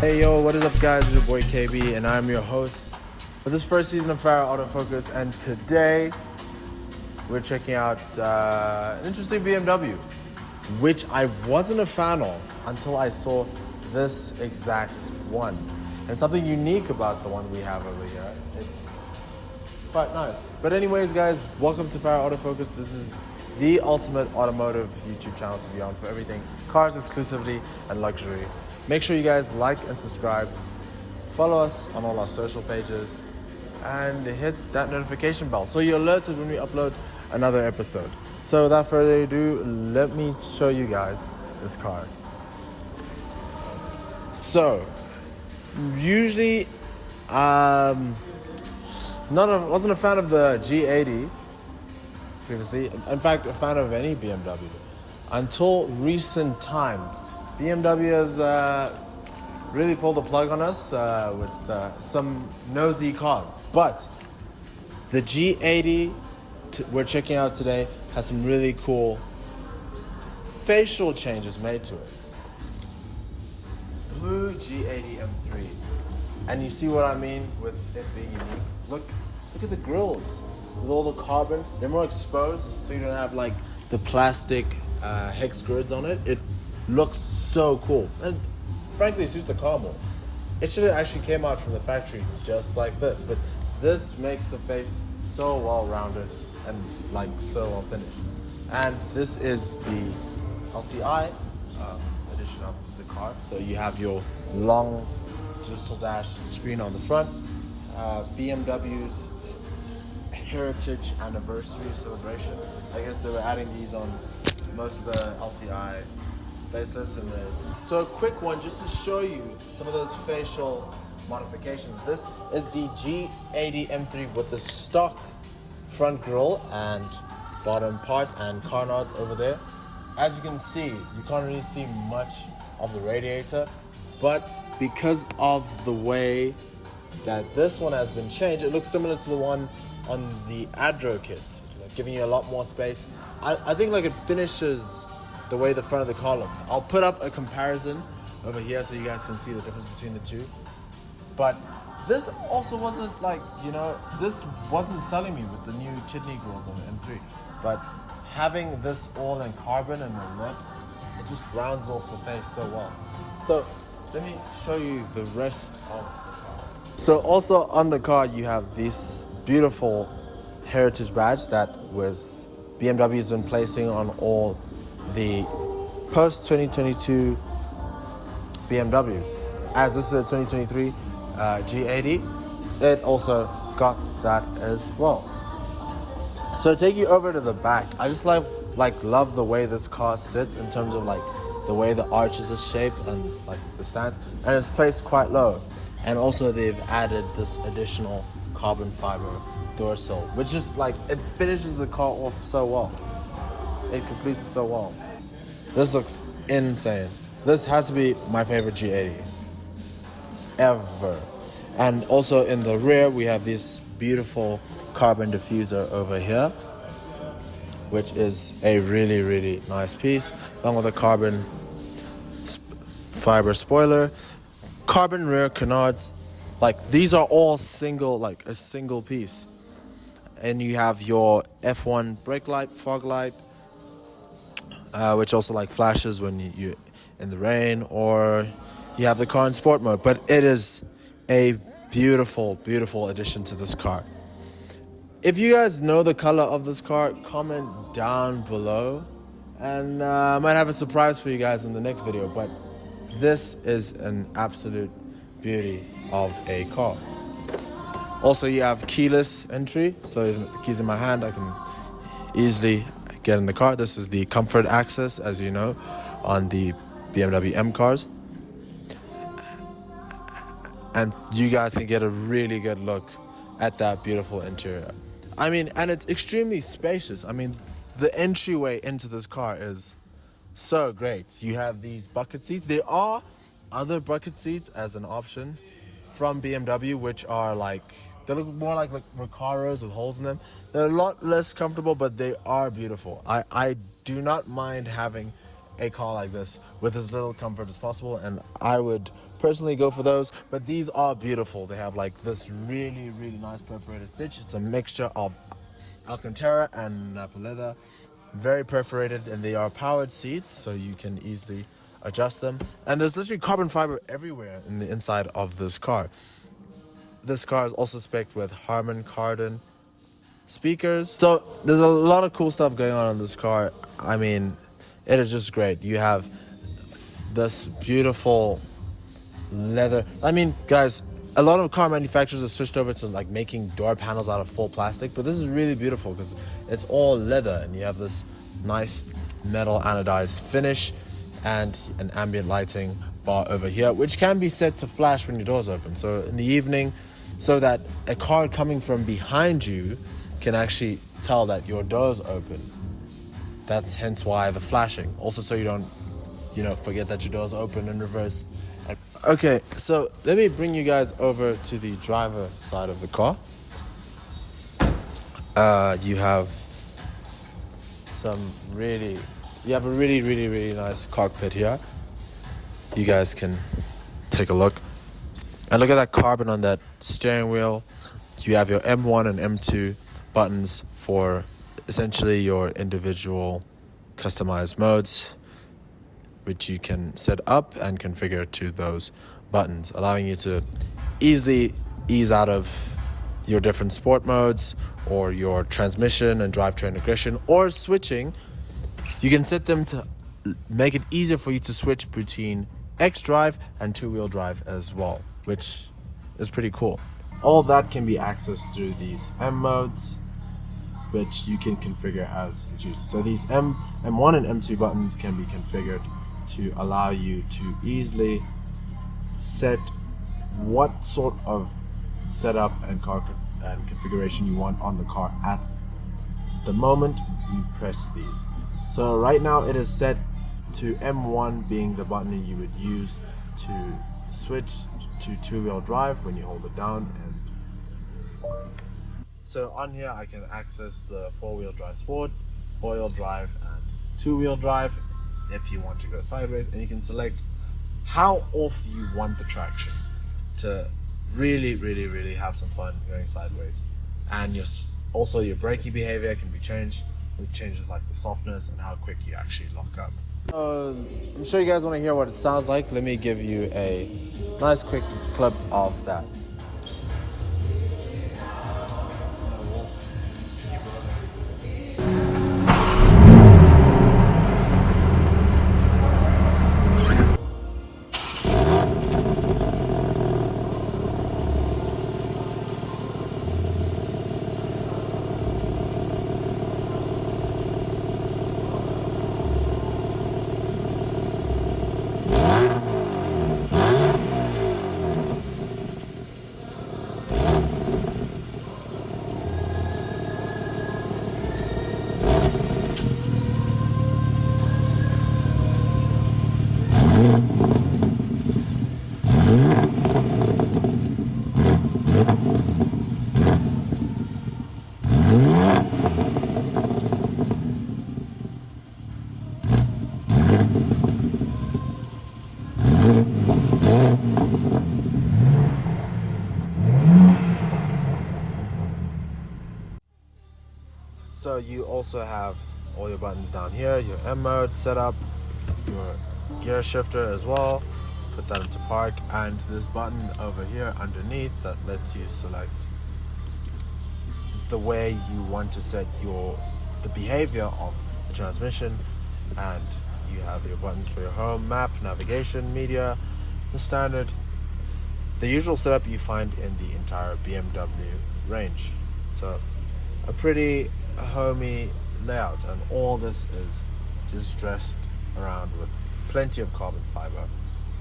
Hey yo, what is up guys? It's your boy KB and I'm your host for this first season of Fire Autofocus, and today we're checking out an interesting BMW which I wasn't a fan of until I saw this exact one. And something unique about the one we have over here, it's quite nice. But anyways guys, welcome to Fire Autofocus. This is the ultimate automotive YouTube channel to be on for everything cars exclusively and luxury. Make sure you guys like and subscribe, follow us on all our social pages, and hit that notification bell so you're alerted when we upload another episode. So without further ado, let me show you guys this car. So, usually, wasn't a fan of the G80 previously. In fact, a fan of any BMW until recent times. BMW has really pulled the plug on us with some nosy cars. But the G80 we're checking out today has some really cool facial changes made to it. Blue G80 M3. And you see what I mean with it being unique? Look at the grills. With all the carbon, they're more exposed, so you don't have like the plastic hex grids on it. It looks so cool, and frankly, it suits the car more. It should have actually came out from the factory just like this, but this makes the face so well-rounded and like so well finished. And this is the LCI edition of the car. So you have your long digital dash screen on the front. BMW's heritage anniversary celebration. I guess they were adding these on most of the LCI facelifts in there. So a quick one just to show you some of those facial modifications. This is the G80 M3 with the stock front grille and bottom parts and car nods over there. As you can see, you can't really see much of the radiator, but because of the way that this one has been changed, it looks similar to the one on the Adro kit, giving you a lot more space. I think like it finishes the way the front of the car looks. I'll put up a comparison over here so you guys can see the difference between the two. But this also wasn't like, this wasn't selling me with the new kidney grills on the M3. But having this all in carbon and the lip, it just rounds off the face so well. So let me show you the rest of the car. So also on the car you have this beautiful heritage badge that was BMW's been placing on all the post-2022 BMWs. As this is a 2023 G80, it also got that as well. So take you over to the back. I just love the way this car sits in terms of like the way the arches are shaped and like the stance, and it's placed quite low. And also they've added this additional carbon fiber dorsal, which is like, it finishes the car off so well. It completes so well. This looks insane. This has to be my favorite G80 ever. And also in the rear, we have this beautiful carbon diffuser over here, which is a really, really nice piece, along with a carbon fiber spoiler, carbon rear canards. Like these are all single, like a single piece. And you have your F1 brake light, fog light, which also like flashes when you're in the rain, or you have the car in sport mode. But it is a beautiful, beautiful addition to this car. If you guys know the color of this car, comment down below, and I might have a surprise for you guys in the next video. But this is an absolute beauty of a car. Also, you have keyless entry, so the keys in my hand, I can easily get in the car. This is the comfort access, as you know, on the BMW M cars. And you guys can get a really good look at that beautiful interior. I mean, and it's extremely spacious. I mean, the entryway into this car is so great. You have these bucket seats. There are other bucket seats as an option from BMW, which are like, they look more like Recaros with holes in them. They're a lot less comfortable, but they are beautiful. I do not mind having a car like this with as little comfort as possible, and I would personally go for those, but these are beautiful. They have like this really, really nice perforated stitch. It's a mixture of Alcantara and Napa leather, very perforated, and they are powered seats, so you can easily adjust them. And there's literally carbon fiber everywhere in the inside of this car. This car is also spec'd with Harman Kardon speakers. So there's a lot of cool stuff going on in this car. I mean, it is just great. You have this beautiful leather. I mean, guys, a lot of car manufacturers have switched over to like making door panels out of full plastic, but this is really beautiful because it's all leather, and you have this nice metal anodized finish and an ambient lighting bar over here, which can be set to flash when your doors open. So in the evening, so that a car coming from behind you can actually tell that your door's open. That's hence why the flashing. Also, so you don't, forget that your door's open in reverse. Okay, so let me bring you guys over to the driver side of the car. You have a really, really, really nice cockpit here. You guys can take a look. And look at that carbon on that steering wheel. You have your M1 and M2 buttons for essentially your individual customized modes, which you can set up and configure to those buttons, allowing you to easily ease out of your different sport modes or your transmission and drivetrain aggression or switching. You can set them to make it easier for you to switch between X-Drive and two-wheel drive as well, which is pretty cool. All that can be accessed through these M modes, which you can configure as you choose. So these M1 and M2 buttons can be configured to allow you to easily set what sort of setup and configuration you want on the car at the moment you press these. So right now it is set to M1 being the button you would use to switch to two-wheel drive when you hold it down. And so on here I can access the four-wheel drive sport, four-wheel drive, and two-wheel drive if you want to go sideways, and you can select how off you want the traction to really, really, really have some fun going sideways. And also your braking behavior can be changed, which changes like the softness and how quick you actually lock up. I'm sure you guys want to hear what it sounds like. Let me give you a nice quick clip of that. So you also have all your buttons down here, your M mode setup, your gear shifter as well. Put that into park, and this button over here underneath that lets you select the way you want to set the behavior of the transmission. And you have your buttons for your home, map, navigation, media, the usual setup you find in the entire BMW range. So a pretty homey layout, and all this is just dressed around with plenty of carbon fiber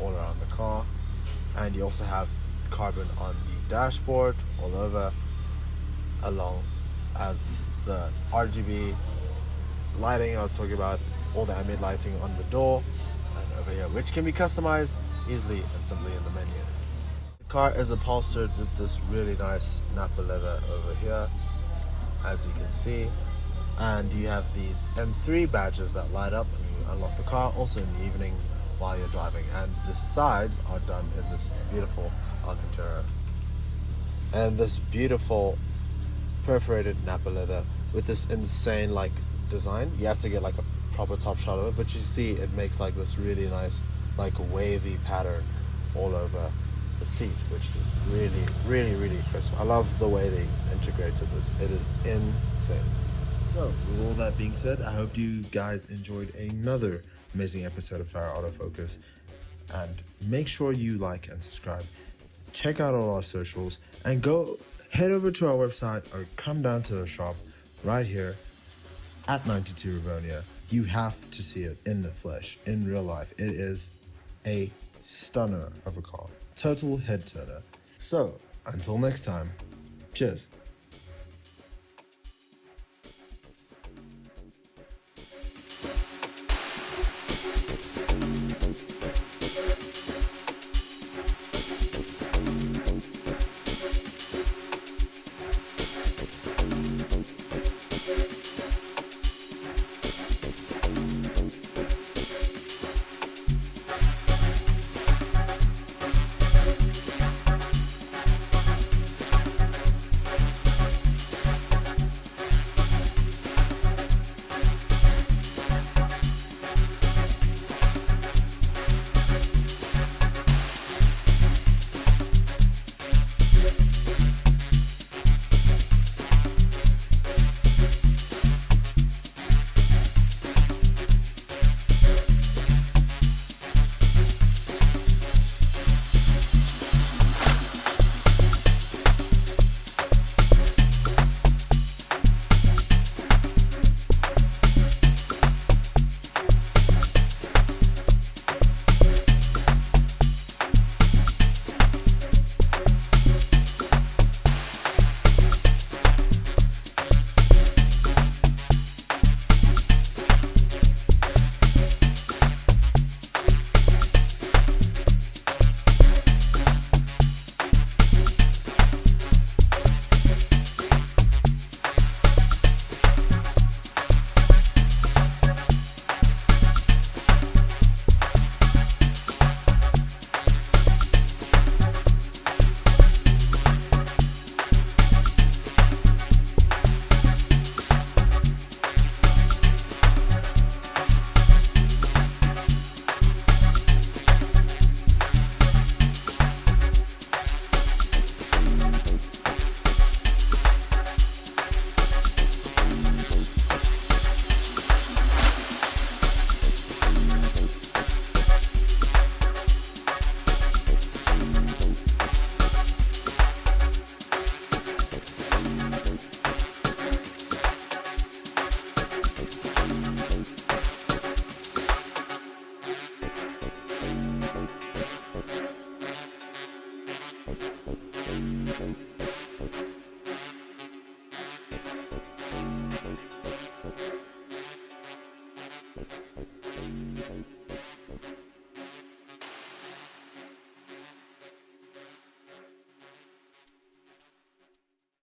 all around the car. And you also have carbon on the dashboard all over, along as the RGB lighting I was talking about, all the ambient lighting on the door and over here, which can be customized easily and simply in the menu. The car is upholstered with this really nice Napa leather over here, as you can see, and you have these M3 badges that light up when you unlock the car. Also in the evening while you're driving. And the sides are done in this beautiful Alcantara. And this beautiful perforated Napa leather with this insane like design. You have to get like a proper top shot of it, but you see it makes like this really nice like wavy pattern all over the seat, which is really crisp. I love the way they integrated this. It is insane. So with all that being said, I hope you guys enjoyed another amazing episode of Farah Autofocus, and make sure you like and subscribe. Check out all our socials and go head over to our website or come down to the shop right here at 92 Rivonia. You have to see it in the flesh, in real life. It is a stunner of a car. Total head turner. So, until next time, cheers.